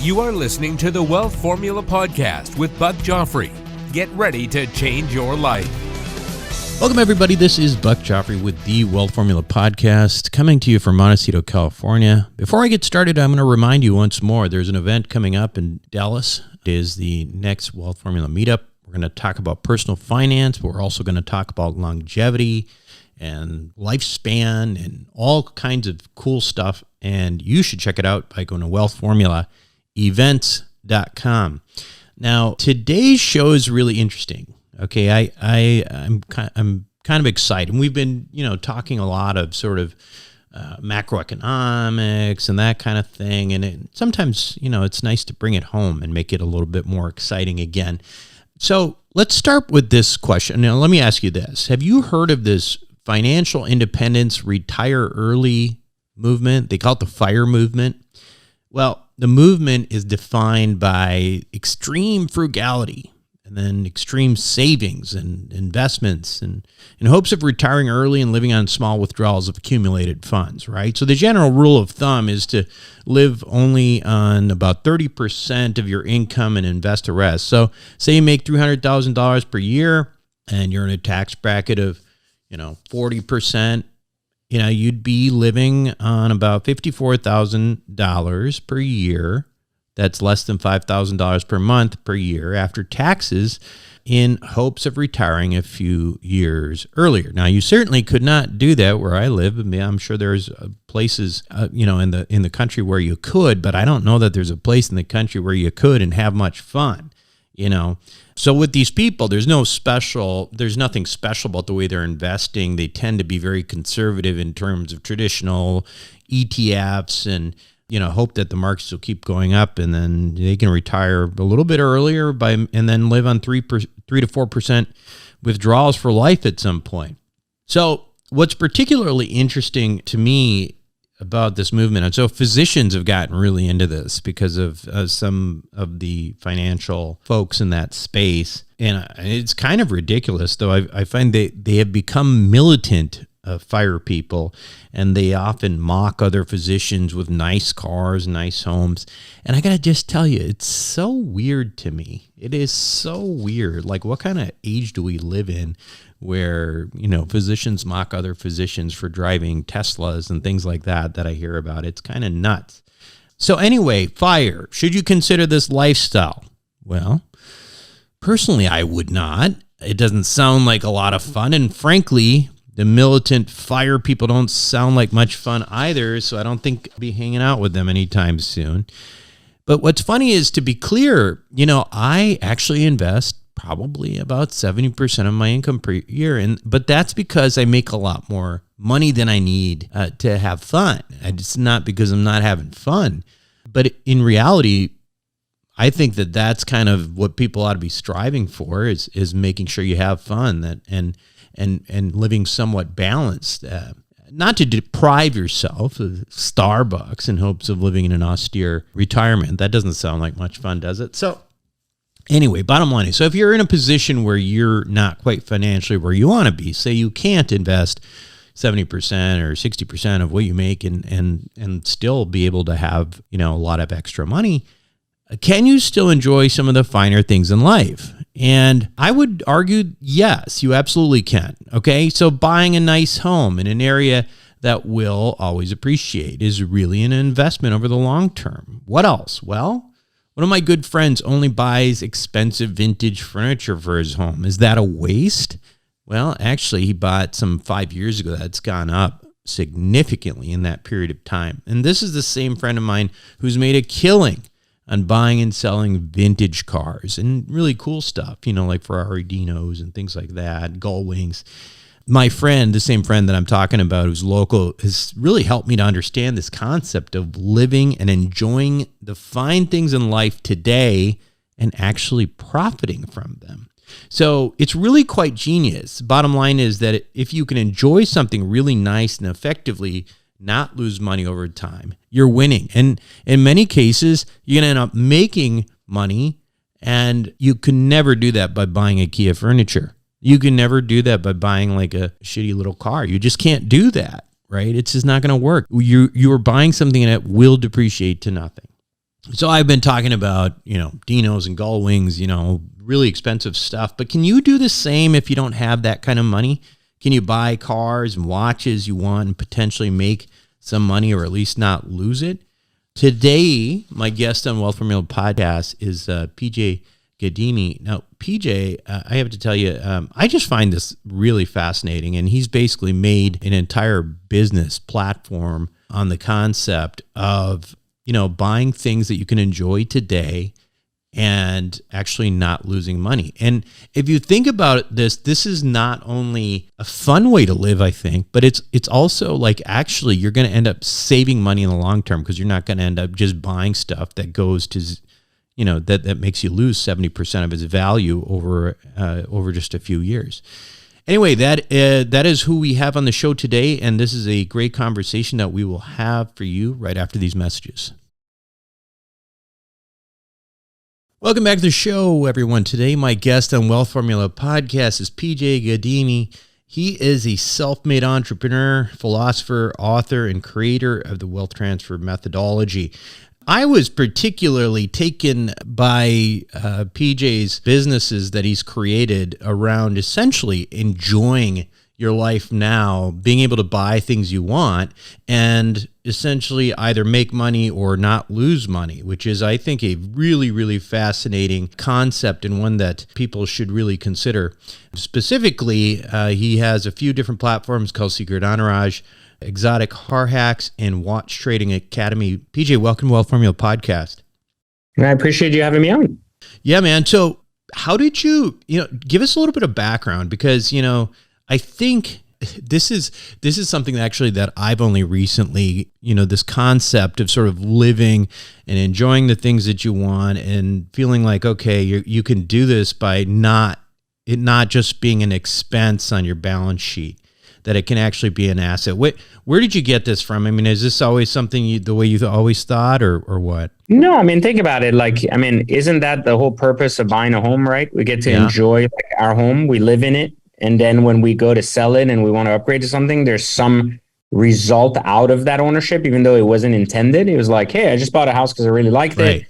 You are listening to the Wealth Formula Podcast with Buck Joffrey. Get ready to change your life. Welcome, everybody. This is Buck Joffrey with the Wealth Formula Podcast, coming to you from Montecito, California. Before I get started, I'm going to remind you once more, there's an event coming up in Dallas. It is the next Wealth Formula Meetup. We're going to talk about personal finance, but we're also going to talk about longevity and lifespan and all kinds of cool stuff. And you should check it out by going to wealthformulaevents.com. Now, today's show is really interesting. Okay, I'm kind of excited. We've been, talking a lot of sort of macroeconomics and that kind of thing. And sometimes, it's nice to bring it home and make it a little bit more exciting again. So let's start with this question. Now, let me ask you this. Have you heard of this financial independence, retire early movement? They call it the FIRE movement. Well, the movement is defined by extreme frugality and then extreme savings and investments and in hopes of retiring early and living on small withdrawals of accumulated funds, right? So the general rule of thumb is to live only on about 30% of your income and invest the rest. So say you make $300,000 per year and you're in a tax bracket of 40%, you'd be living on about $54,000 per year. That's less than $5,000 per month per year after taxes, in hopes of retiring a few years earlier. Now, you certainly could not do that where I live. I mean, I'm sure there's places, in the country where you could, but I don't know that there's a place in the country where you could and have much fun. So with these people, there's nothing special about the way they're investing. They tend to be very conservative in terms of traditional ETFs and, hope that the markets will keep going up and then they can retire a little bit earlier and then live on 3 to 4% withdrawals for life at some point. So what's particularly interesting to me about this movement, and so physicians have gotten really into this because of some of the financial folks in that space. And it's kind of ridiculous, though. I find they have become militant FIRE people, and they often mock other physicians with nice cars, nice homes. And I got to just tell you, it's so weird to me. It is so weird. Like, what kind of age do we live in where, physicians mock other physicians for driving Teslas and things like that I hear about? It's kind of nuts. So anyway, FIRE. Should you consider this lifestyle? Well, personally, I would not. It doesn't sound like a lot of fun. And frankly, the militant FIRE people don't sound like much fun either. So I don't think I'll be hanging out with them anytime soon. But what's funny is, to be clear, I actually invest probably about 70% of my income per year. But that's because I make a lot more money than I need to have fun. It's not because I'm not having fun. But in reality, I think that that's kind of what people ought to be striving for is making sure you have fun and living somewhat balanced. Not to deprive yourself of Starbucks in hopes of living in an austere retirement. That doesn't sound like much fun, does it? So anyway, bottom line is, so if you're in a position where you're not quite financially where you want to be, say you can't invest 70% or 60% of what you make and still be able to have, a lot of extra money, can you still enjoy some of the finer things in life? And I would argue, yes, you absolutely can. Okay, so buying a nice home in an area that will always appreciate is really an investment over the long term. What else? Well, one of my good friends only buys expensive vintage furniture for his home. Is that a waste? Well, actually, he bought some 5 years ago that's gone up significantly in that period of time. And this is the same friend of mine who's made a killing on buying and selling vintage cars and really cool stuff, like Ferrari Dinos and things like that, gull wings. My friend, the same friend that I'm talking about who's local, has really helped me to understand this concept of living and enjoying the fine things in life today and actually profiting from them. So it's really quite genius. Bottom line is that if you can enjoy something really nice and effectively not lose money over time, you're winning. And in many cases, you're going to end up making money, and you can never do that by buying IKEA furniture. You can never do that by buying like a shitty little car. You just can't do that, right? It's just not going to work. You are buying something that will depreciate to nothing. So I've been talking about, Dinos and gull wings, really expensive stuff, but can you do the same if you don't have that kind of money? Can you buy cars and watches you want and potentially make some money or at least not lose it? Today, my guest on Wealth Formula Podcast is PJ Gadini. Now, PJ, I have to tell you, I just find this really fascinating, and he's basically made an entire business platform on the concept of, buying things that you can enjoy today and actually not losing money. And if you think about this is not only a fun way to live, I think, but it's also like actually you're going to end up saving money in the long term because you're not going to end up just buying stuff that goes to, that makes you lose 70% of its value over just a few years. Anyway, that is who we have on the show today, and this is a great conversation that we will have for you right after these messages. Welcome back to the show, everyone. Today, my guest on Wealth Formula Podcast is PJ Gadini. He is a self-made entrepreneur, philosopher, author, and creator of the wealth transfer methodology. I was particularly taken by PJ's businesses that he's created around essentially enjoying your life now, being able to buy things you want, and essentially either make money or not lose money, which is, I think, a really, really fascinating concept and one that people should really consider. Specifically, he has a few different platforms called Secret Entourage, Exotic Car Hacks, and Watch Trading Academy. PJ, welcome to Wealth Formula Podcast. And I appreciate you having me on. Yeah, man. So how did you give us a little bit of background? Because, I think this is something actually that I've only recently, this concept of sort of living and enjoying the things that you want and feeling like, okay, you can do this by not just being an expense on your balance sheet, that it can actually be an asset. Where did you get this from? I mean, is this always something the way you always thought or what? No, I mean, think about it. Isn't that the whole purpose of buying a home, right? We get to enjoy our home. We live in it. And then when we go to sell it and we want to upgrade to something, there's some result out of that ownership, even though it wasn't intended. It was like, hey, I just bought a house because I really liked it.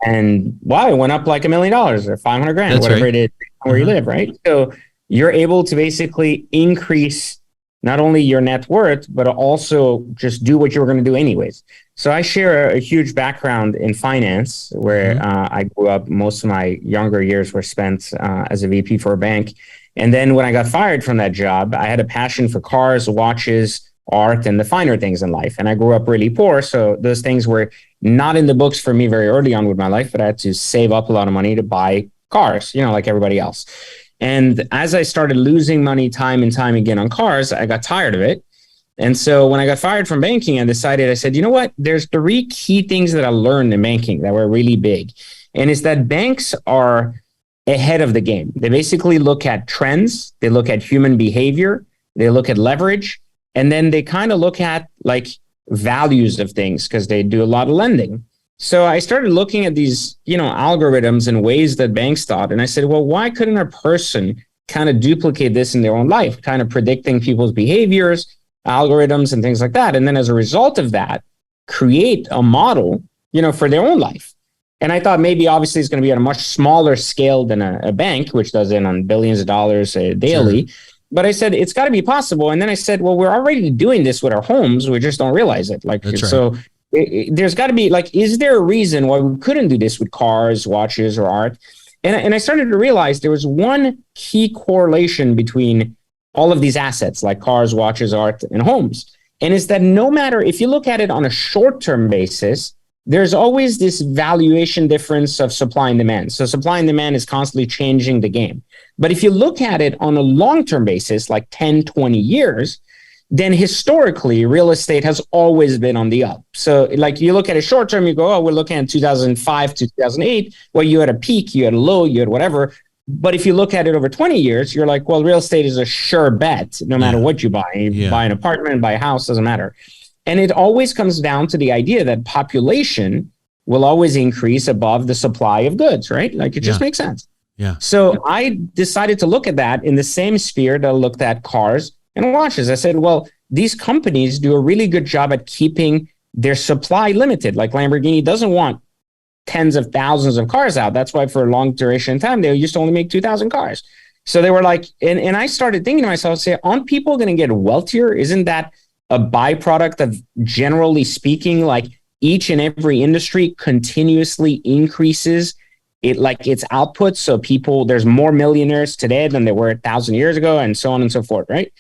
And wow, it went up like $1 million or $500,000, That's whatever right. it is where you live, right? So you're able to basically increase not only your net worth, but also just do what you were going to do anyways. So I share a huge background in finance where I grew up. Most of my younger years were spent as a VP for a bank. And then when I got fired from that job, I had a passion for cars, watches, art, and the finer things in life. And I grew up really poor. So those things were not in the books for me very early on with my life, but I had to save up a lot of money to buy cars, like everybody else. And as I started losing money time and time again on cars, I got tired of it. And so when I got fired from banking, I said, you know what? There's 3 key things that I learned in banking that were really big. And it's that banks are ahead of the game. They basically look at trends, they look at human behavior, they look at leverage, and then they kind of look at values of things because they do a lot of lending. So I started looking at these, algorithms and ways that banks thought. And I said, well, why couldn't a person kind of duplicate this in their own life, kind of predicting people's behaviors, algorithms and things like that. And then as a result of that, create a model, for their own life. And I thought maybe obviously it's going to be on a much smaller scale than a bank, which does it on billions of dollars daily. Sure. But I said, it's got to be possible. And then I said, well, we're already doing this with our homes. We just don't realize it. So there's got to be is there a reason why we couldn't do this with cars, watches, or art? And I started to realize there was one key correlation between all of these assets like cars, watches, art, and homes. And it's that no matter if you look at it on a short-term basis, there's always this valuation difference of supply and demand. So supply and demand is constantly changing the game. But if you look at it on a long-term basis, like 10, 20 years, then historically, real estate has always been on the up. So you look at it short-term, you go, oh, we're looking at 2005 to 2008, where you had a peak, you had a low, you had whatever. But if you look at it over 20 years, you're like, well, real estate is a sure bet, no matter what you buy. You buy an apartment, buy a house, doesn't matter. And it always comes down to the idea that population will always increase above the supply of goods, right? It just makes sense. Yeah. So I decided to look at that in the same sphere that I looked at cars and watches. I said, well, these companies do a really good job at keeping their supply limited. Like Lamborghini doesn't want tens of thousands of cars out. That's why for a long duration of time, they used to only make 2,000 cars. So they were like, and I started thinking to myself, say, aren't people going to get wealthier? Isn't that a byproduct of, generally speaking, like each and every industry continuously increases it, like its output? So there's more millionaires today than there were 1,000 years ago, and so on and so forth, right?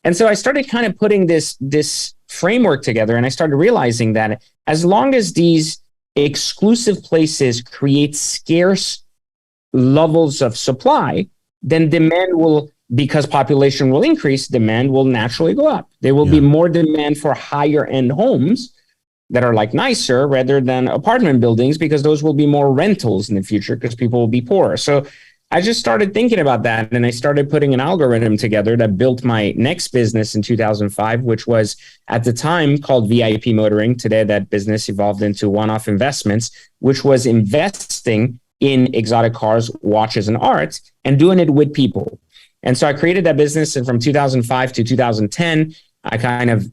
And so I started kind of putting this framework together, and I started realizing that as long as these exclusive places create scarce levels of supply, then demand will, because population will increase, demand will naturally go up. There will be more demand for higher end homes that are like nicer rather than apartment buildings, because those will be more rentals in the future because people will be poorer. So I just started thinking about that, and I started putting an algorithm together that built my next business in 2005, which was at the time called VIP Motoring. Today, that business evolved into One-Off Investments, which was investing in exotic cars, watches, and art, and doing it with people. And so I created that business, and from 2005 to 2010,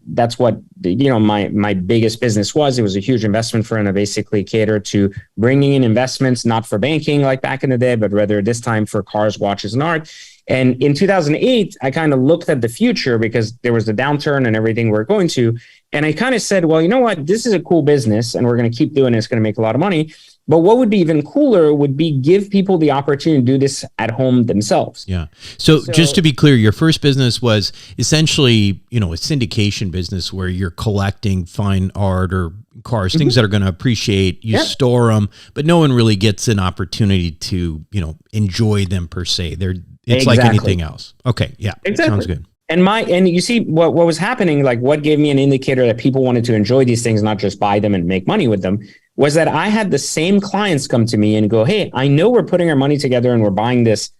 that's what my biggest business was. It was a huge investment firm that basically catered to bringing in investments, not for banking like back in the day, but rather this time for cars, watches, and art. And in 2008, I kind of looked at the future because there was the downturn and everything we're going to. And I kind of said, well, you know what? This is a cool business and we're going to keep doing it. It's going to make a lot of money. But what would be even cooler would be give people the opportunity to do this at home themselves. Yeah. So just to be clear, your first business was essentially, a syndication business where you're collecting fine art or cars, things that are going to appreciate. You store them, but no one really gets an opportunity to, enjoy them per se. It's like anything else. Okay. Yeah. Exactly. Sounds good. And you see what was happening, like what gave me an indicator that people wanted to enjoy these things, not just buy them and make money with them, was that I had the same clients come to me and go, hey, I know we're putting our money together and we're buying this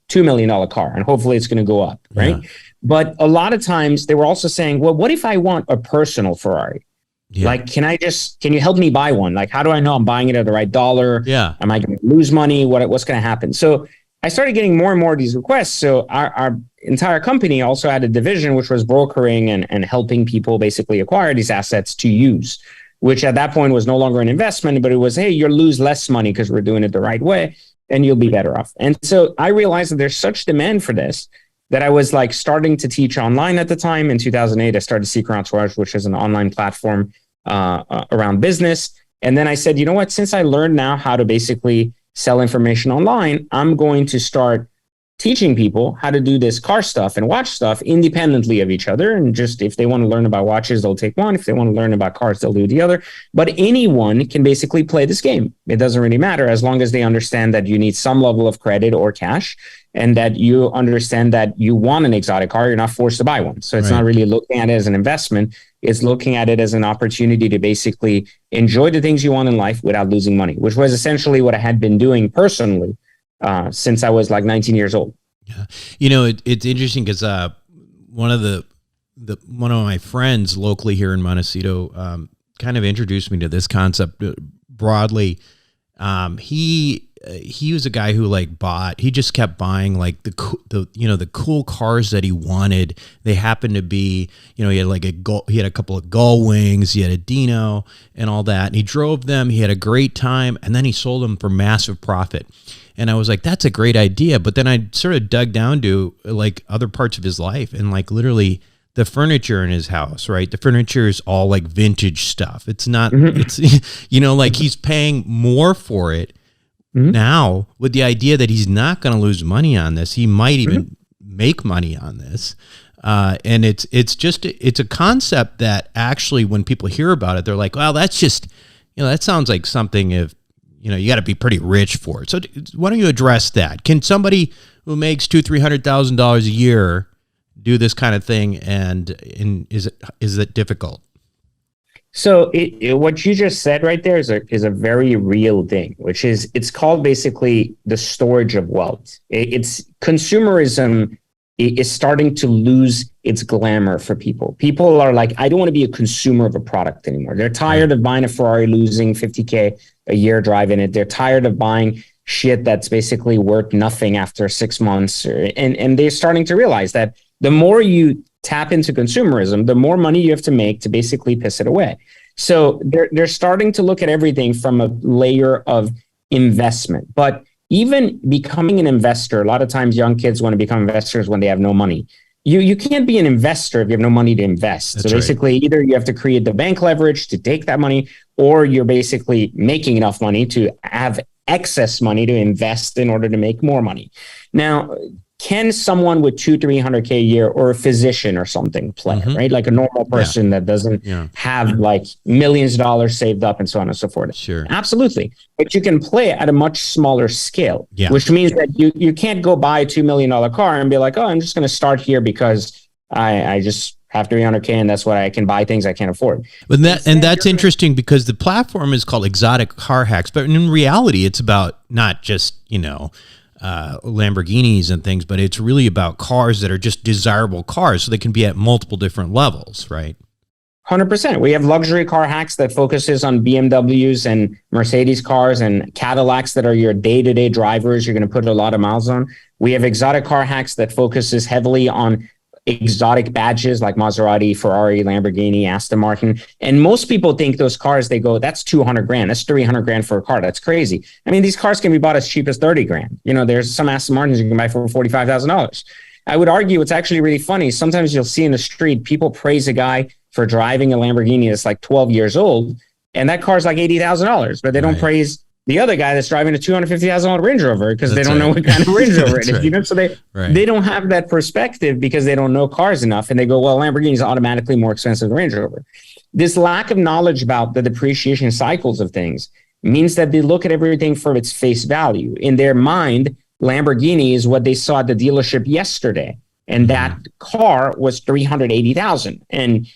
$2 million car and hopefully it's going to go up, right? Yeah. But a lot of times they were also saying, well, what if I want a personal Ferrari? Yeah. Like, can you help me buy one? Like, how do I know I'm buying it at the right dollar? Yeah. Am I going to lose money? What's going to happen? So I started getting more and more of these requests. So our entire company also had a division, which was brokering and helping people basically acquire these assets to use, which at that point was no longer an investment, but it was, hey, you'll lose less money because we're doing it the right way and you'll be better off. And so I realized that there's such demand for this that I was like starting to teach online at the time. In 2008, I started Secret Entourage, which is an online platform around business. And then I said, you know what, since I learned now how to basically sell information online, I'm going to start teaching people how to do this car stuff and watch stuff independently of each other. And just if they want to learn about watches, they'll take one. If they want to learn about cars, they'll do the other. But anyone can basically play this game. It doesn't really matter as long as they understand that you need some level of credit or cash and that you understand that you want an exotic car. You're not forced to buy one. So it's not really looking at it as an investment. It's looking at it as an opportunity to basically enjoy the things you want in life without losing money, which was essentially what I had been doing personally since I was like 19 years old. Yeah. It's interesting because one of my friends locally here in Montecito kind of introduced me to this concept broadly. He was a guy who he just kept buying like the cool cars that he wanted. They happened to be, he had a couple of Gull Wings, he had a Dino and all that. And he drove them. He had a great time. And then he sold them for massive profit. And I was like, that's a great idea. But then I sort of dug down to like other parts of his life and like literally the furniture in his house, right? The furniture is all like vintage stuff. It's not, it's, like he's paying more for it now with the idea that he's not going to lose money on this. He might even make money on this. And it's a concept that actually when people hear about it, they're like, well, that's just, that sounds like something if, you got to be pretty rich for it. So why don't you address that? Can somebody who makes $200,000-$300,000 a year do this kind of thing? And is it difficult? So what you just said right there is a very real thing, which is it's called basically the storage of wealth. It's consumerism is starting to lose its glamour for people. People are like, I don't want to be a consumer of a product anymore. They're tired of buying a Ferrari, losing $50K a year driving it. They're tired of buying shit that's basically worth nothing after 6 months. And they're starting to realize that the more you tap into consumerism, the more money you have to make to basically piss it away. So they're starting to look at everything from a layer of investment. But even becoming an investor, a lot of times young kids want to become investors when they have no money. You can't be an investor if you have no money to invest. That's so basically, right. either you have to create the bank leverage to take that money, or you're basically making enough money to have excess money to invest in order to make more money. Now, can someone with 200-300K a year, or a physician or something play, right? Like a normal person that doesn't have like millions of dollars saved up and so on and so forth. Sure. Absolutely. But you can play at a much smaller scale, which means that you can't go buy a $2 million car and be like, oh, I'm just going to start here because I just have 300K and that's what I can buy things I can't afford. But that's interesting because the platform is called Exotic Car Hacks, but in reality, it's about not just, Lamborghinis and things, but it's really about cars that are just desirable cars, so they can be at multiple different levels, right? 100%. We have luxury car hacks that focuses on BMWs and Mercedes cars and Cadillacs that are your day-to-day drivers. You're going to put a lot of miles on. We have exotic car hacks that focuses heavily on exotic badges like Maserati, Ferrari, Lamborghini, Aston Martin. And most people think those cars, they go, that's 200 grand. That's 300 grand for a car. That's crazy. I mean, these cars can be bought as cheap as 30 grand. There's some Aston Martins you can buy for $45,000. I would argue it's actually really funny. Sometimes you'll see in the street, people praise a guy for driving a Lamborghini that's like 12 years old, and that car's like $80,000, but they don't praise the other guy that's driving a $250,000 Range Rover because they don't know what kind of Range Rover it is. So they don't have that perspective because they don't know cars enough, and they go, well, Lamborghini is automatically more expensive than Range Rover. This lack of knowledge about the depreciation cycles of things means that they look at everything from its face value. In their mind, Lamborghini is what they saw at the dealership yesterday, and that car was $380,000, and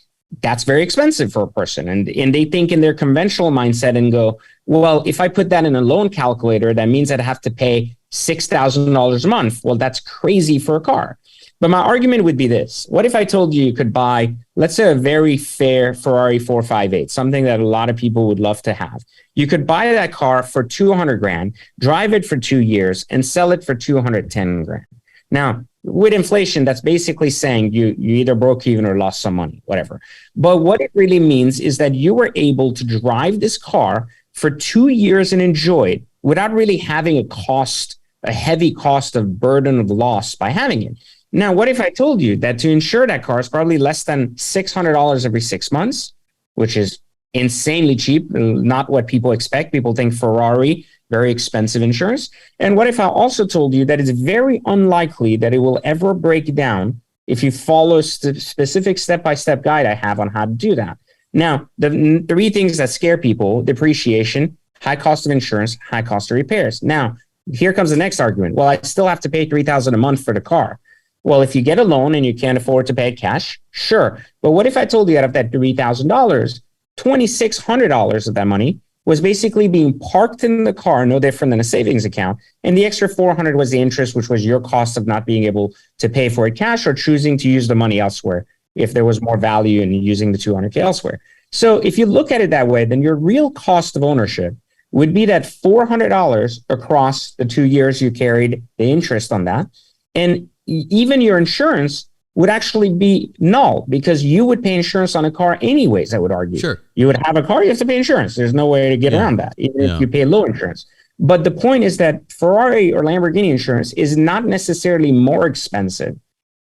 that's very expensive for a person. And they think in their conventional mindset and go, well, if I put that in a loan calculator, that means I'd have to pay $6,000 a month. Well, that's crazy for a car. But my argument would be this. What if I told you could buy, let's say, a very fair Ferrari 458, something that a lot of people would love to have. You could buy that car for 200 grand, drive it for 2 years, and sell it for 210 grand. Now, with inflation, that's basically saying you either broke even or lost some money, whatever. But what it really means is that you were able to drive this car for 2 years and enjoy it without really having a heavy cost of burden of loss by having it. Now, what if I told you that to insure that car is probably less than $600 every 6 months, which is insanely cheap, not what people expect. People think Ferrari, very expensive insurance. And what if I also told you that it's very unlikely that it will ever break down if you follow specific step-by-step guide I have on how to do that? Now, the three things that scare people: depreciation, high cost of insurance, high cost of repairs. Now, here comes the next argument. Well, I still have to pay $3,000 a month for the car. Well, if you get a loan and you can't afford to pay it cash, sure. But what if I told you out of that $3,000, $2,600 of that money was basically being parked in the car, no different than a savings account, and the extra $400 was the interest, which was your cost of not being able to pay for it cash or choosing to use the money elsewhere if there was more value in using the $200K elsewhere. So if you look at it that way, then your real cost of ownership would be that $400 across the 2 years you carried the interest on that. And even your insurance would actually be null because you would pay insurance on a car anyways, I would argue. Sure. You would have a car, you have to pay insurance. There's no way to get around that, even if you pay low insurance. But the point is that Ferrari or Lamborghini insurance is not necessarily more expensive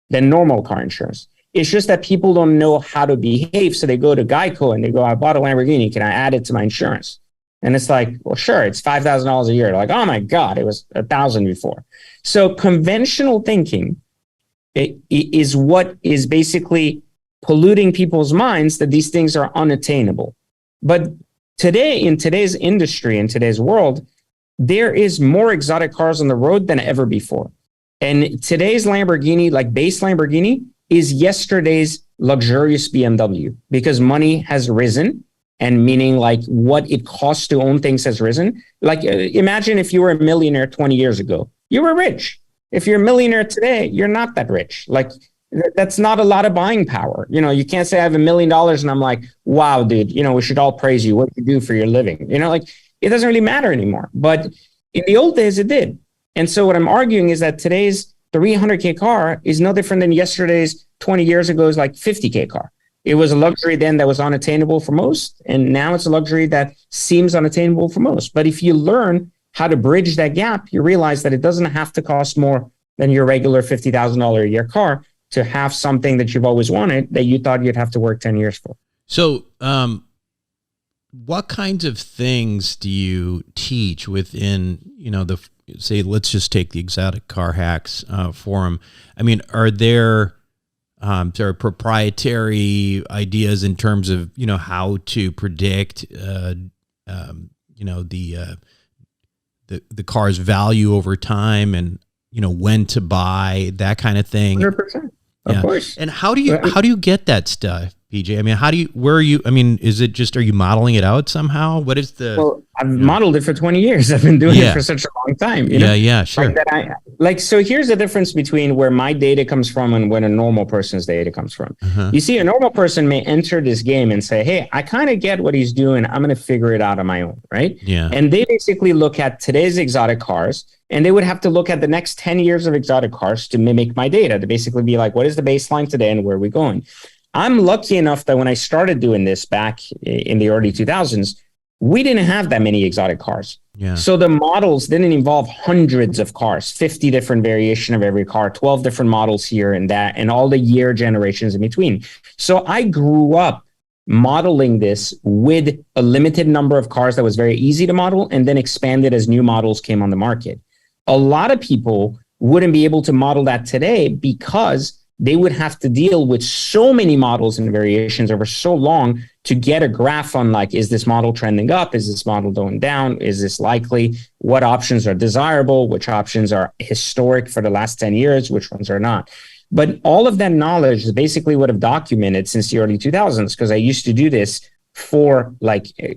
than normal car insurance. It's just that people don't know how to behave. So they go to Geico and they go, I bought a Lamborghini. Can I add it to my insurance? And it's like, well, sure, it's $5,000 a year. They're like, oh my God, it was $1,000 before. So conventional thinking is what is basically polluting people's minds that these things are unattainable. But today, in today's industry, in today's world, there is more exotic cars on the road than ever before. And today's Lamborghini, like base Lamborghini, is yesterday's luxurious BMW because money has risen, and meaning like what it costs to own things has risen. Like imagine if you were a millionaire 20 years ago, you were rich. If you're a millionaire today, you're not that rich. Like that's not a lot of buying power. You can't say I have $1 million and I'm like, wow, dude, we should all praise you. What do you do for your living? Like it doesn't really matter anymore. But in the old days, it did. And so what I'm arguing is that today's 300K car is no different than yesterday's 20 years ago's like 50K car. It was a luxury then that was unattainable for most, and now it's a luxury that seems unattainable for most. But if you learn how to bridge that gap, you realize that it doesn't have to cost more than your regular $50,000 a year car to have something that you've always wanted that you thought you'd have to work 10 years for. So, what kinds of things do you teach within, say, let's just take the Exotic Car Hacks forum. I mean, are there proprietary ideas in terms of, how to predict, the car's value over time and, when to buy, that kind of thing? 100%. Of course. And how do you get that stuff, PJ? I mean, is it just, are you modeling it out somehow? What is Well, I've modeled it for 20 years. I've been doing it for such a long time. Sure. So here's the difference between where my data comes from and when a normal person's data comes from. Uh-huh. You see, a normal person may enter this game and say, hey, I kind of get what he's doing. I'm going to figure it out on my own, right? Yeah. And they basically look at today's exotic cars, and they would have to look at the next 10 years of exotic cars to mimic my data, to basically be like, what is the baseline today and where are we going? I'm lucky enough that when I started doing this back in the early 2000s, we didn't have that many exotic cars. Yeah. So the models didn't involve hundreds of cars, 50 different variation of every car, 12 different models here and that, and all the year generations in between. So I grew up modeling this with a limited number of cars that was very easy to model, and then expanded as new models came on the market. A lot of people wouldn't be able to model that today because they would have to deal with so many models and variations over so long to get a graph on, like, is this model trending up? Is this model going down? Is this likely? What options are desirable? Which options are historic for the last 10 years? Which ones are not? But all of that knowledge is basically what I've documented since the early 2000s, because I used to do this for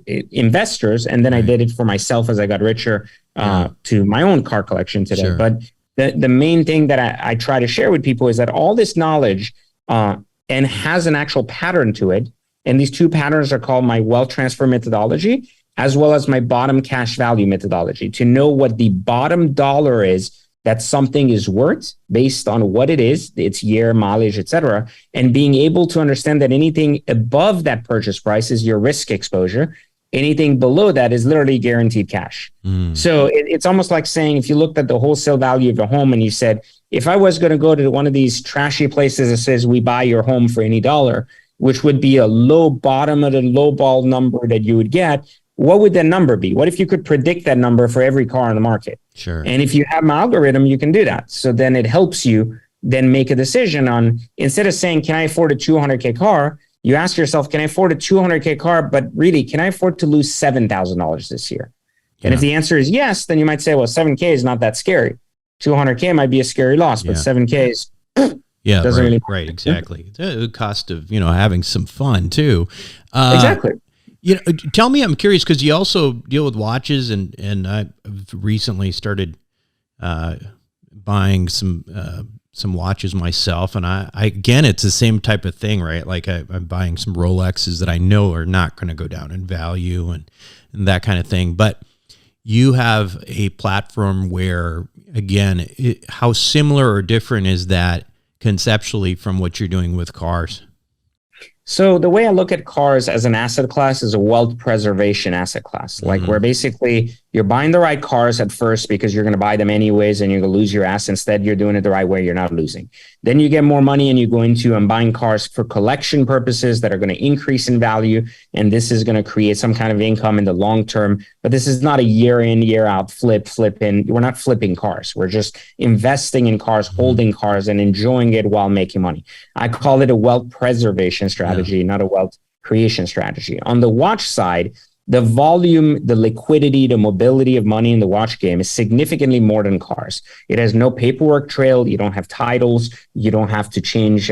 investors, and then I did it for myself as I got richer to my own car collection today. Sure. But the main thing that I try to share with people is that all this knowledge and has an actual pattern to it. And these two patterns are called my wealth transfer methodology, as well as my bottom cash value methodology, to know what the bottom dollar is that something is worth based on what it is, its year, mileage, etc., and being able to understand that anything above that purchase price is your risk exposure. Anything below that is literally guaranteed cash. So it's almost like saying, if you looked at the wholesale value of a home and you said, if I was going to go to one of these trashy places that says we buy your home for any dollar, which would be a low bottom of the low ball number that you would get, what would that number be? What if you could predict that number for every car on the market? Sure. And if you have my algorithm, you can do that. So then it helps you then make a decision on, instead of saying, can I afford a 200K car? You ask yourself, can I afford a 200K car? But really, can I afford to lose $7,000 this year? Yeah. And if the answer is yes, then you might say, well, 7K is not that scary. 200K might be a scary loss, but 7K is doesn't really matter. Right, exactly. It's a cost of, having some fun too. Exactly. Tell me, I'm curious, because you also deal with watches, and I've recently started buying some watches myself, and I again, it's the same type of thing, right? Like I'm buying some Rolexes that I know are not going to go down in value and that kind of thing. But you have a platform where, again, how similar or different is that conceptually from what you're doing with cars? So the way I look at cars as an asset class is a wealth preservation asset class, like where basically you're buying the right cars at first because you're going to buy them anyways and you're going to lose your ass. Instead, you're doing it the right way. You're not losing. Then you get more money and you go into buying cars for collection purposes that are going to increase in value. And this is going to create some kind of income in the long term. But this is not a year in, year out flip in. We're not flipping cars. We're just investing in cars, holding cars and enjoying it while making money. I call it a wealth preservation strategy, not a wealth creation strategy. On the watch side, the volume, the liquidity, the mobility of money in the watch game is significantly more than cars. It has no paperwork trail. You don't have titles. You don't have to change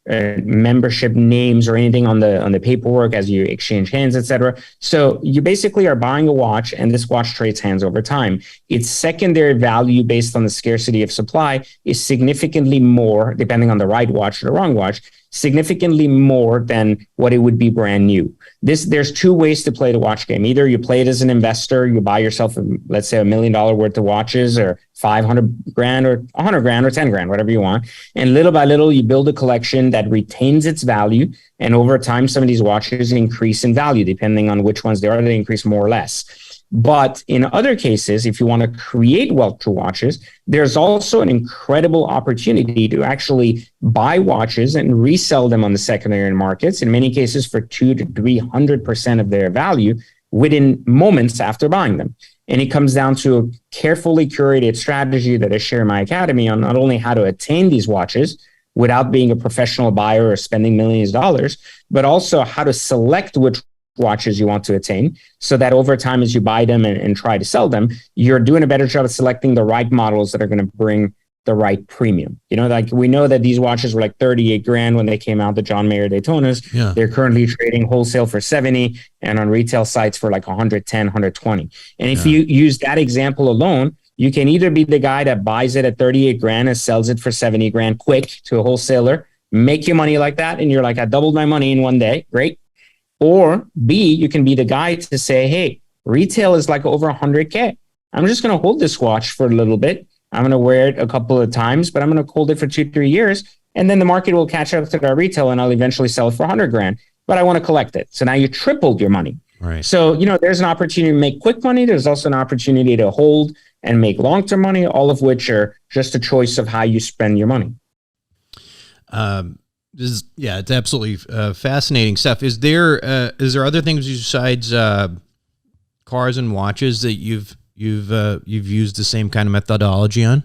membership names or anything on the paperwork as you exchange hands, etc. So you basically are buying a watch, and this watch trades hands over time. Its secondary value based on the scarcity of supply is significantly more, depending on the right watch or the wrong watch, significantly more than what it would be brand new. There's two ways to play the watch game. Either you play it as an investor, you buy yourself, let's say $1 million worth of watches, or 500 grand or 100 grand or 10 grand, whatever you want. And little by little, you build a collection that retains its value. And over time, some of these watches increase in value, depending on which ones they are, they increase more or less. But in other cases, if you want to create wealth through watches, there's also an incredible opportunity to actually buy watches and resell them on the secondary markets, in many cases for 200 to 300% of their value within moments after buying them. And it comes down to a carefully curated strategy that I share in my academy on not only how to attain these watches without being a professional buyer or spending millions of dollars, but also how to select which watches you want to attain, so that over time, as you buy them and try to sell them, you're doing a better job of selecting the right models that are going to bring the right premium. You know, like we know that these watches were like 38 grand when they came out, the John Mayer Daytonas. Yeah. They're currently trading wholesale for 70 and on retail sites for like 110, 120. And if you use that example alone, you can either be the guy that buys it at 38 grand and sells it for 70 grand quick to a wholesaler, make your money like that. And you're like, I doubled my money in one day. Great. Or B, you can be the guy to say, hey, retail is like over 100K. I'm just going to hold this watch for a little bit. I'm going to wear it a couple of times, but I'm going to hold it for 2-3 years. And then the market will catch up to our retail and I'll eventually sell it for 100 grand, but I want to collect it. So now you tripled your money. Right. So, you know, there's an opportunity to make quick money. There's also an opportunity to hold and make long-term money, all of which are just a choice of how you spend your money. It's absolutely fascinating stuff. Is there other things besides cars and watches that you've used the same kind of methodology on?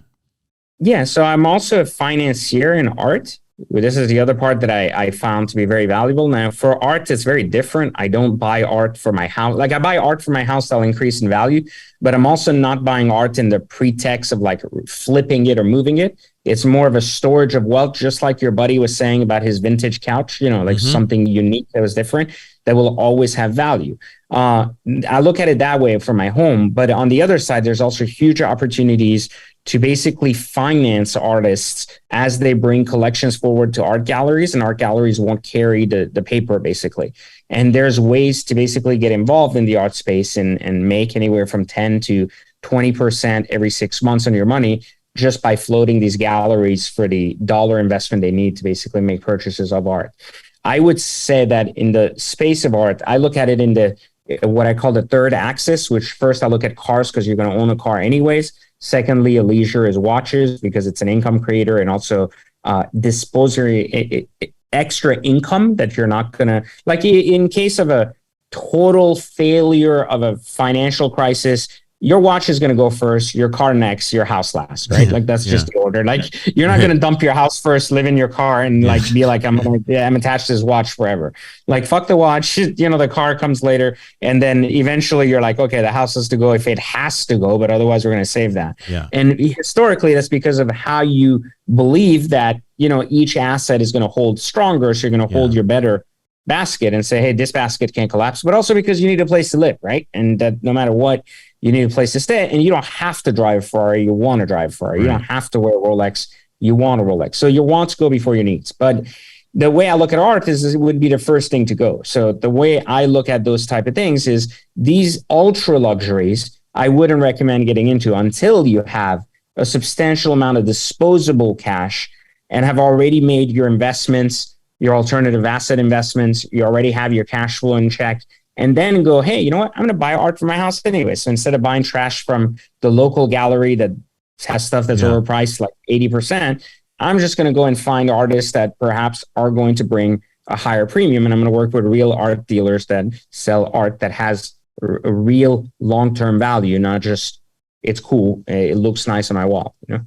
Yeah, so I'm also a financier in art. This is the other part that I found to be very valuable. Now, for art, it's very different. I don't buy art for my house. Like I buy art for my house that'll increase in value, but I'm also not buying art in the pretext of like flipping it or moving it. It's more of a storage of wealth, just like your buddy was saying about his vintage couch, you know, like something unique that was different that will always have value. I look at it that way for my home, but on the other side, there's also huge opportunities to basically finance artists as they bring collections forward to art galleries, and art galleries won't carry the paper basically. And there's ways to basically get involved in the art space and make anywhere from 10 to 20% every 6 months on your money, just by floating these galleries for the dollar investment they need to basically make purchases of art. I would say that in the space of art, I look at it in the what I call the third axis, which first I look at cars because you're going to own a car anyways. Secondly, a leisure is watches because it's an income creator and also disposable extra income that you're not going to, like in case of a total failure of a financial crisis, your watch is going to go first, your car next, your house last, right? Like that's just the order. Like you're not going to dump your house first, live in your car and like be like, I'm attached to this watch forever. Like fuck the watch, you know, the car comes later. And then eventually you're like, okay, the house has to go if it has to go, but otherwise we're going to save that. Yeah. And historically that's because of how you believe that, you know, each asset is going to hold stronger. So you're going to hold your better basket and say, hey, this basket can't collapse, but also because you need a place to live, right? And that no matter what, you need a place to stay, and you don't have to drive a Ferrari. You want to drive a Ferrari. Right. You don't have to wear a Rolex. You want a Rolex. So your wants go before your needs. But the way I look at art is it would be the first thing to go. So the way I look at those type of things is these ultra luxuries, I wouldn't recommend getting into until you have a substantial amount of disposable cash and have already made your investments, your alternative asset investments. You already have your cash flow in check. And then go, hey, you know what? I'm going to buy art for my house anyway. So instead of buying trash from the local gallery that has stuff that's overpriced like 80%, I'm just going to go and find artists that perhaps are going to bring a higher premium. And I'm going to work with real art dealers that sell art that has a real long-term value, not just it's cool. It looks nice on my wall. You know?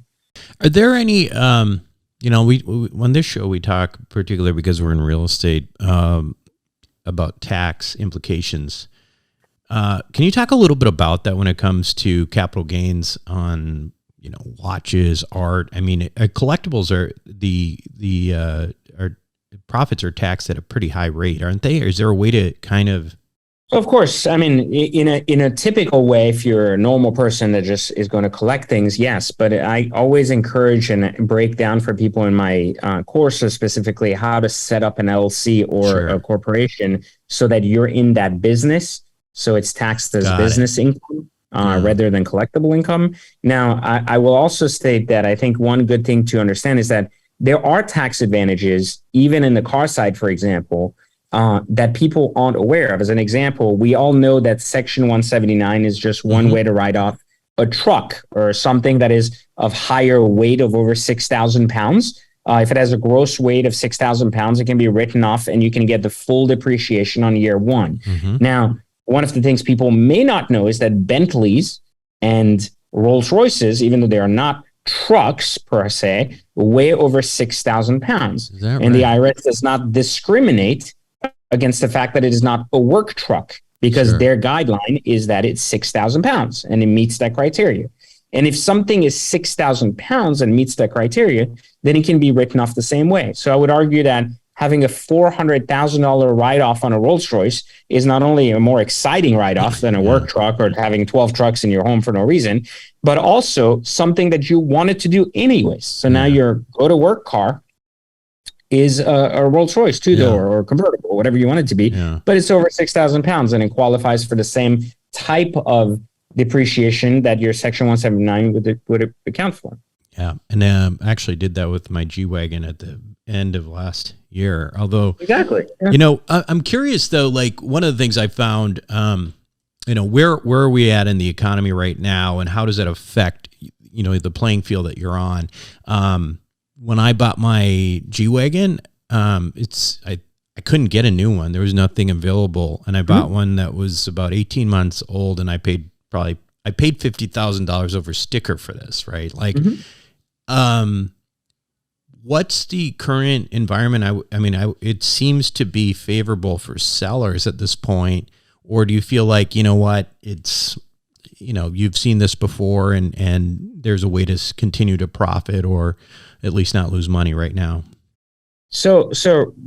Are there any, you know, we on this show, we talk particularly because we're in real estate, about tax implications. Can you talk a little bit about that when it comes to capital gains on, you know, watches, art? I mean, collectibles are are profits are taxed at a pretty high rate, aren't they? Or is there a way to kind of Of course, I mean, in a typical way, if you're a normal person that just is going to collect things, yes. But I always encourage and break down for people in my courses specifically how to set up an LLC or a corporation so that you're in that business, so it's taxed as business income rather than collectible income. Now, I will also state that I think one good thing to understand is that there are tax advantages, even in the car side, for example, that people aren't aware of. As an example, we all know that Section 179 is just one way to write off a truck or something that is of higher weight of over 6,000 pounds. If it has a gross weight of 6,000 pounds, it can be written off and you can get the full depreciation on year one. Now, one of the things people may not know is that Bentleys and Rolls Royces, even though they are not trucks per se, weigh over 6,000 pounds. And the IRS does not discriminate against the fact that it is not a work truck because their guideline is that it's 6,000 pounds and it meets that criteria. And if something is 6,000 pounds and meets that criteria, then it can be written off the same way. So I would argue that having a $400,000 write-off on a Rolls Royce is not only a more exciting write-off than a work truck or having 12 trucks in your home for no reason, but also something that you wanted to do anyways. So now your go-to-work car is a Rolls Royce two-door or convertible, whatever you want it to be, but it's over 6,000 pounds and it qualifies for the same type of depreciation that your Section 179 would account for. Yeah, and actually did that with my G-Wagon at the end of last year. Although, you know, I'm curious though, like one of the things I found, you know, where are we at in the economy right now and how does that affect, you know, the playing field that you're on? When I bought my G-Wagon, I couldn't get a new one. There was nothing available. And I bought one that was about 18 months old and I paid $50,000 over sticker for this, right? Like, what's the current environment? I mean, it seems to be favorable for sellers at this point, or do you feel like, you know what, it's, you know, you've seen this before and there's a way to continue to profit or at least not lose money right now? So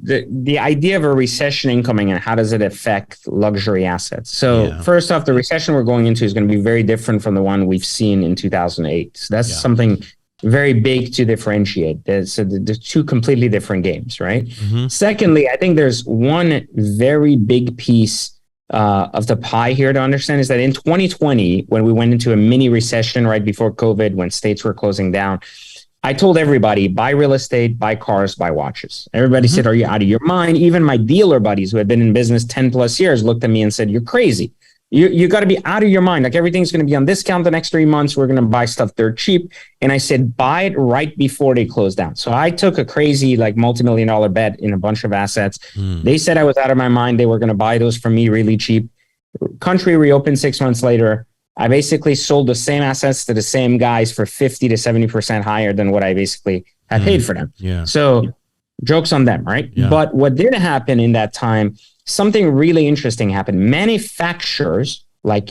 the idea of a recession incoming and how does it affect luxury assets? So first off, the recession we're going into is going to be very different from the one we've seen in 2008. So that's something very big to differentiate. So there's two completely different games, right? Secondly, I think there's one very big piece of the pie here to understand is that in 2020, when we went into a mini recession right before COVID, when states were closing down, I told everybody, buy real estate, buy cars, buy watches. Everybody said, are you out of your mind? Even my dealer buddies who had been in business 10 plus years looked at me and said, you're crazy. You got to be out of your mind. Like everything's going to be on discount the next 3 months. We're going to buy stuff dirt cheap. And I said, buy it right before they close down. So I took a crazy like multi-million-dollar bet in a bunch of assets. They said I was out of my mind. They were going to buy those from me really cheap. Country reopened 6 months later. I basically sold the same assets to the same guys for 50 to 70% higher than what I basically had paid for them. So joke's on them, right? But what did happen in that time, something really interesting happened. Manufacturers, like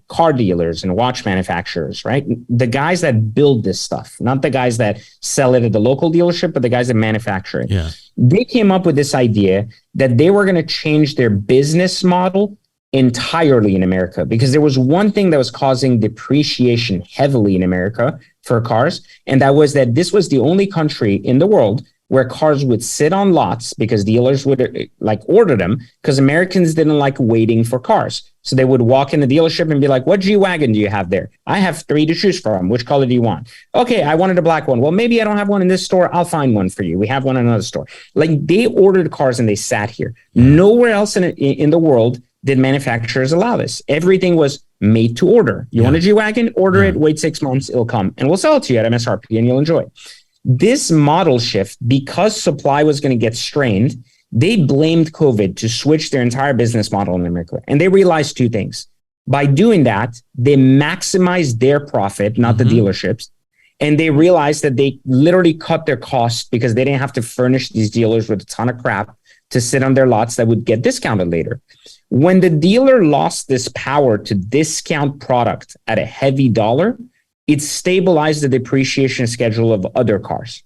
car dealers and watch manufacturers, right? The guys that build this stuff, not the guys that sell it at the local dealership, but the guys that manufacture it. They came up with this idea that they were going to change their business model entirely in America, because there was one thing that was causing depreciation heavily in America for cars. And that was that this was the only country in the world where cars would sit on lots because dealers would like order them because Americans didn't like waiting for cars. So they would walk in the dealership and be like, what G-Wagon do you have there? I have 3 to choose from. Which color do you want? Okay, I wanted a black one. Well, maybe I don't have one in this store. I'll find one for you. We have one in another store. Like they ordered cars and they sat here. Nowhere else in the world did manufacturers allow this. Everything was made to order. You want a G-Wagon? Order it, wait 6 months, it'll come. And we'll sell it to you at MSRP and you'll enjoy it. This model shift, because supply was going to get strained, they blamed COVID to switch their entire business model in America. And they realized 2 things. By doing that, they maximized their profit, not the dealerships. And they realized that they literally cut their costs because they didn't have to furnish these dealers with a ton of crap to sit on their lots that would get discounted later. When the dealer lost this power to discount product at a heavy dollar, it stabilized the depreciation schedule of other cars.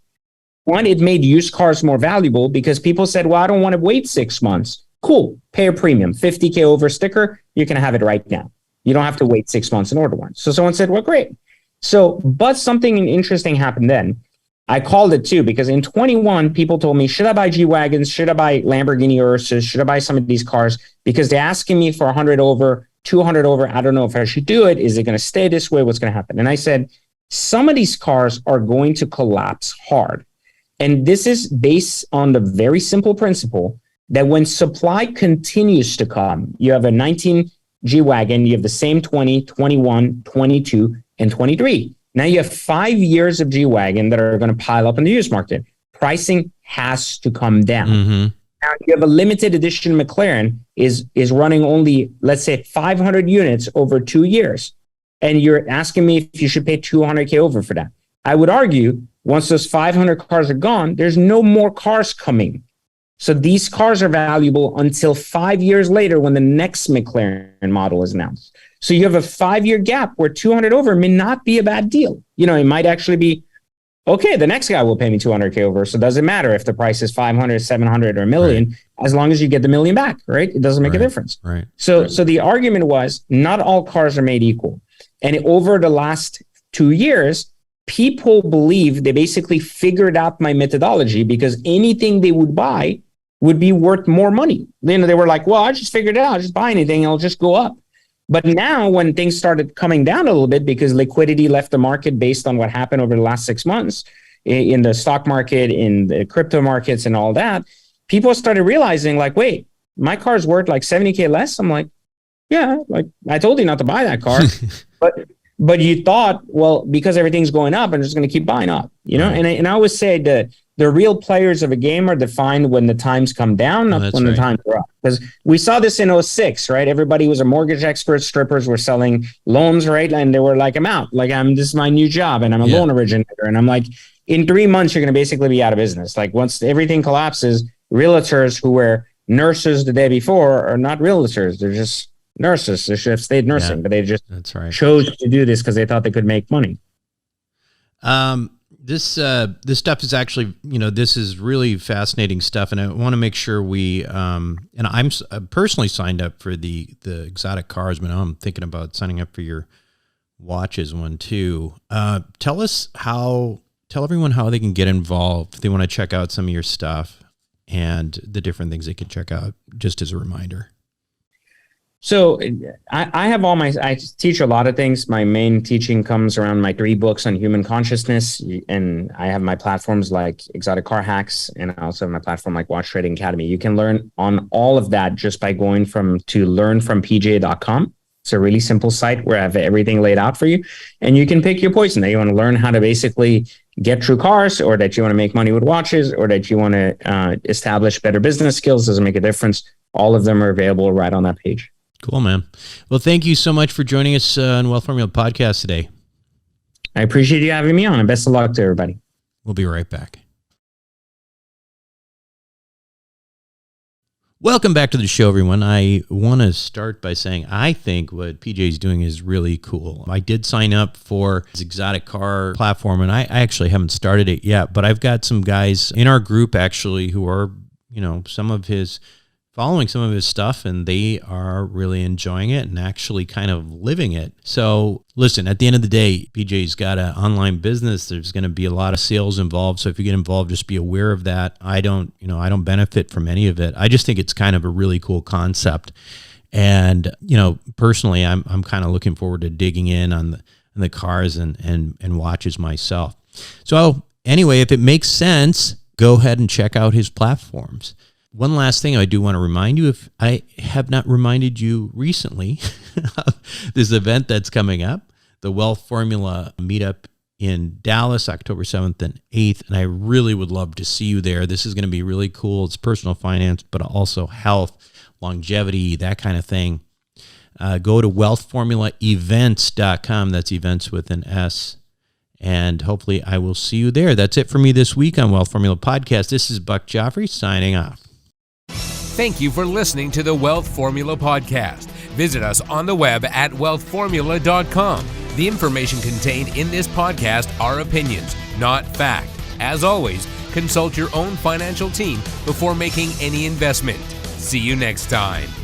One, it made used cars more valuable because people said, well, I don't want to wait 6 months Cool. Pay a premium, 50K over sticker. You can have it right now. You don't have to wait 6 months and order one. So someone said, well, great. So, but something interesting happened then. I called it too, because in 21, people told me, should I buy G-Wagons? Should I buy Lamborghini Ursas? Should I buy some of these cars? Because they're asking me for 100 over, 200 over. I don't know if I should do it. Is it going to stay this way? What's going to happen? And I said, some of these cars are going to collapse hard. And this is based on the very simple principle that when supply continues to come, you have a 19 G-Wagon, you have the same 20, 21, 22, and 23. Now you have 5 years of G-Wagon that are going to pile up in the used market. Pricing has to come down. Mm-hmm. Now you have a limited edition McLaren is running only, let's say, 500 units over 2 years. And you're asking me if you should pay 200K over for that. I would argue once those 500 cars are gone, there's no more cars coming. So these cars are valuable until 5 years later when the next McLaren model is announced. So you have a 5-year gap where 200 over may not be a bad deal. You know, it might actually be, okay, the next guy will pay me 200K over. So it doesn't matter if the price is 500, 700, or a million, as long as you get the million back, right? It doesn't make a difference. Right. So the argument was not all cars are made equal. And over the last 2 years, people believe they basically figured out my methodology because anything they would buy would be worth more money. You know, they were like, well, I just figured it out. I'll just buy anything. It'll just go up. But now when things started coming down a little bit because liquidity left the market based on what happened over the last 6 months in the stock market, in the crypto markets and all that, people started realizing like, wait, my car's worth like 70K less. I'm like, yeah, like I told you not to buy that car. But you thought, well, because everything's going up, I'm just going to keep buying up, you know? And I always say the real players of a game are defined when the times come down, not when the times are up. Because we saw this in 2006, right? Everybody was a mortgage expert. Strippers were selling loans, right? And they were like, I'm out. Like, this is my new job and I'm a loan originator. And I'm like, in 3 months, you're going to basically be out of business. Like once everything collapses, realtors who were nurses the day before are not realtors. They're just nurses. They should have stayed nursing, but they just chose to do this because they thought they could make money. This stuff is actually, this is really fascinating stuff, and I want to make sure we, and I'm personally signed up for the exotic cars, but now I'm thinking about signing up for your watches one too. Tell everyone how they can get involved if they want to check out some of your stuff and the different things they can check out, just as a reminder. So I teach a lot of things. My main teaching comes around my 3 books on human consciousness. And I have my platforms like Exotic Car Hacks. And I also have my platform like Watch Trading Academy. You can learn on all of that just by going to learnfrompj.com. It's a really simple site where I have everything laid out for you. And you can pick your poison that you want to learn how to basically get through cars, or that you want to make money with watches, or that you want to establish better business skills. Doesn't make a difference. All of them are available right on that page. Cool, man. Well, thank you so much for joining us on Wealth Formula Podcast today. I appreciate you having me on, and best of luck to everybody. We'll be right back. Welcome back to the show, everyone. I want to start by saying I think what PJ is doing is really cool. I did sign up for his exotic car platform, and I actually haven't started it yet, but I've got some guys in our group actually who are, following some of his stuff, and they are really enjoying it and actually kind of living it. So listen, at the end of the day, PJ's got an online business. There's going to be a lot of sales involved. So if you get involved, just be aware of that. I don't benefit from any of it. I just think it's kind of a really cool concept. And, personally, I'm kind of looking forward to digging in on the cars and watches myself. So anyway, if it makes sense, go ahead and check out his platforms. One last thing I do want to remind you, if I have not reminded you recently, of this event that's coming up, the Wealth Formula Meetup in Dallas, October 7th and 8th, and I really would love to see you there. This is going to be really cool. It's personal finance, but also health, longevity, that kind of thing. Go to wealthformulaevents.com. That's events with an S. And hopefully I will see you there. That's it for me this week on Wealth Formula Podcast. This is Buck Joffrey signing off. Thank you for listening to the Wealth Formula Podcast. Visit us on the web at wealthformula.com. The information contained in this podcast are opinions, not fact. As always, consult your own financial team before making any investment. See you next time.